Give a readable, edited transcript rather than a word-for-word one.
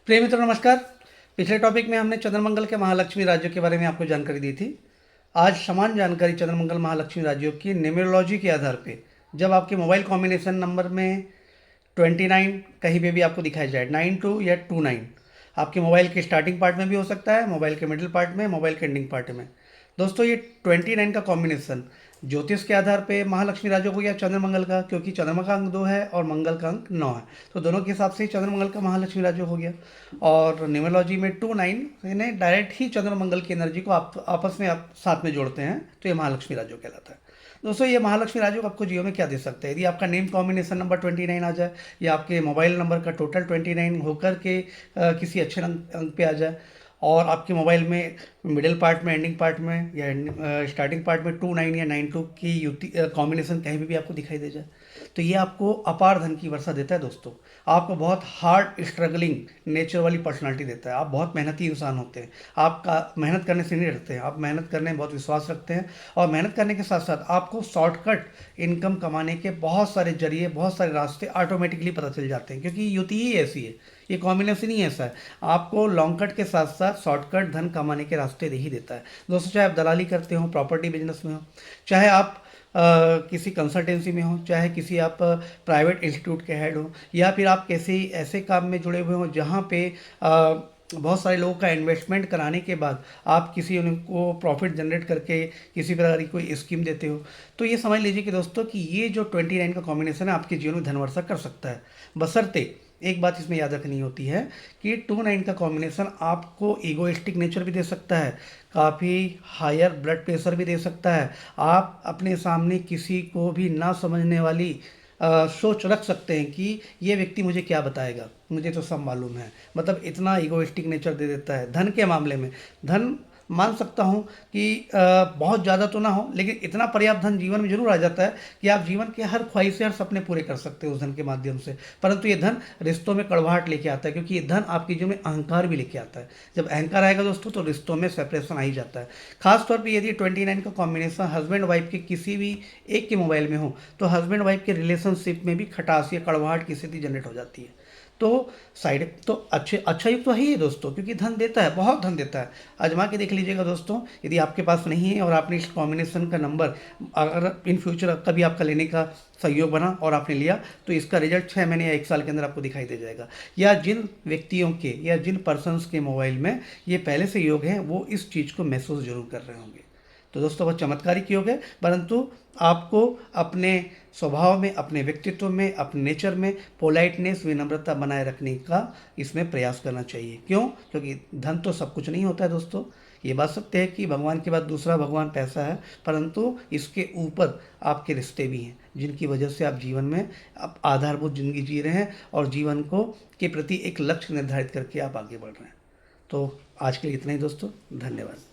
प्रिय मित्रों नमस्कार। पिछले टॉपिक में हमने चंद्रमंगल के महालक्ष्मी राज्यों के बारे में आपको जानकारी दी थी। आज समान जानकारी चंद्रमंगल महालक्ष्मी राज्यों की न्यूमरोलॉजी के आधार पे जब आपके मोबाइल कॉम्बिनेशन नंबर में 29 कहीं पे भी आपको दिखाया जाए 92 या 29, आपके मोबाइल के स्टार्टिंग पार्ट में भी हो सकता है, मोबाइल के मिडिल पार्ट में, मोबाइल के एंडिंग पार्ट में। दोस्तों ये 29 का कॉम्बिनेशन ज्योतिष के आधार पे महालक्ष्मी राजयोग हो गया चंद्रमंगल का, क्योंकि चंद्रमा का अंक 2 है और मंगल का अंक 9 है, तो दोनों के हिसाब से ही चंद्रमंगल का महालक्ष्मी राजयोग हो गया। और न्यूमरोलॉजी में 29 यानी डायरेक्ट ही चंद्रमंगल की एनर्जी को आप आपस में आप साथ में जोड़ते हैं, तो ये महालक्ष्मी राजयोग कहलाता है। दोस्तों ये महालक्ष्मी राजयोग आपको जियो में क्या दे सकता है? यदि आपका नेम कॉम्बिनेशन नंबर 29 आ जाए या आपके मोबाइल नंबर का टोटल 29 होकर के किसी अच्छे अंक पे आ जाए और आपके मोबाइल में मिडिल पार्ट में, एंडिंग पार्ट में या स्टार्टिंग पार्ट में 29 या 92 की युक्ति कॉम्बिनेशन कहीं भी आपको दिखाई दे जाए, तो ये आपको अपार धन की वर्षा देता है। दोस्तों आपको बहुत हार्ड स्ट्रगलिंग नेचर वाली पर्सनालिटी देता है। आप बहुत मेहनती इंसान होते हैं, आपका मेहनत करने से नहीं डरते हैं, आप मेहनत करने में बहुत विश्वास रखते हैं और मेहनत करने के साथ साथ आपको शॉर्टकट इनकम कमाने के बहुत सारे जरिए, बहुत सारे रास्ते ऑटोमेटिकली पता चल जाते हैं, क्योंकि युति ही ऐसी है, ये कॉम्बिनेशन ही ऐसा है, आपको लॉन्ग कट के साथ साथ शॉर्टकट धन कमाने के रास्ते दे ही देता है। दोस्तों चाहे आप दलाली करते हो, प्रॉपर्टी बिजनेस में हो, चाहे आप किसी कंसल्टेंसी में हो, चाहे किसी आप प्राइवेट इंस्टीट्यूट के हेड हो, या फिर आप किसी ऐसे काम में जुड़े हुए हो जहाँ पे बहुत सारे लोगों का इन्वेस्टमेंट कराने के बाद आप किसी उनको प्रॉफिट जनरेट करके किसी प्रकार की कोई स्कीम देते हो, तो ये समझ लीजिए कि दोस्तों कि ये जो 29 का कॉम्बिनेशन है आपके जीवन में धनवर्षा कर सकता है। बशर्ते एक बात इसमें याद रखनी होती है कि 29 का कॉम्बिनेशन आपको ईगोइस्टिक नेचर भी दे सकता है, काफ़ी हायर ब्लड प्रेशर भी दे सकता है, आप अपने सामने किसी को भी ना समझने वाली सोच रख सकते हैं कि ये व्यक्ति मुझे क्या बताएगा, मुझे तो सब मालूम है। मतलब इतना ईगोइस्टिक नेचर दे देता है। धन के मामले में धन मान सकता हूँ कि बहुत ज़्यादा तो ना हो, लेकिन इतना पर्याप्त धन जीवन में जरूर आ जाता है कि आप जीवन के हर ख्वाहिशें, हर सपने पूरे कर सकते हो उस धन के माध्यम से। परंतु ये धन रिश्तों में कड़वाहट लेके आता है, क्योंकि ये धन आपके जीवन में अहंकार भी लेके आता है। जब अहंकार आएगा दोस्तों तो रिश्तों में सेपरेशन आ ही जाता है। खासतौर पर यदि 29 का कॉम्बिनेशन हस्बैंड वाइफ के किसी भी एक के मोबाइल में हो, तो हस्बैंड वाइफ के रिलेशनशिप में भी खटास या कड़वाहट की स्थिति जनरेट हो जाती है। तो साइड तो अच्छा युग तो है ही दोस्तों, क्योंकि धन देता है, बहुत धन देता है। आजमा के देख लीजिएगा दोस्तों, यदि आपके पास नहीं है और आपने इस कॉम्बिनेशन का नंबर अगर इन फ्यूचर कभी आपका लेने का सहयोग बना और आपने लिया, तो इसका रिजल्ट 6 महीने या 1 साल के अंदर आपको दिखाई दे जाएगा। या जिन व्यक्तियों के या जिन पर्सनस के मोबाइल में ये पहले से योग है, वो इस चीज़ को महसूस जरूर कर रहे होंगे। तो दोस्तों बहुत चमत्कारिक योग है, परंतु आपको अपने स्वभाव में, अपने व्यक्तित्व में, अपने नेचर में पोलाइटनेस, विनम्रता बनाए रखने का इसमें प्रयास करना चाहिए। क्यों? क्योंकि धन तो सब कुछ नहीं होता है दोस्तों। ये बात सत्य है कि भगवान के बाद दूसरा भगवान पैसा है, परंतु इसके ऊपर आपके रिश्ते भी हैं, जिनकी वजह से आप जीवन में आप आधारभूत जिंदगी जी रहे हैं और जीवन को के प्रति एक लक्ष्य निर्धारित करके आप आगे बढ़ रहे हैं। तो आज के लिए इतना ही दोस्तों, धन्यवाद।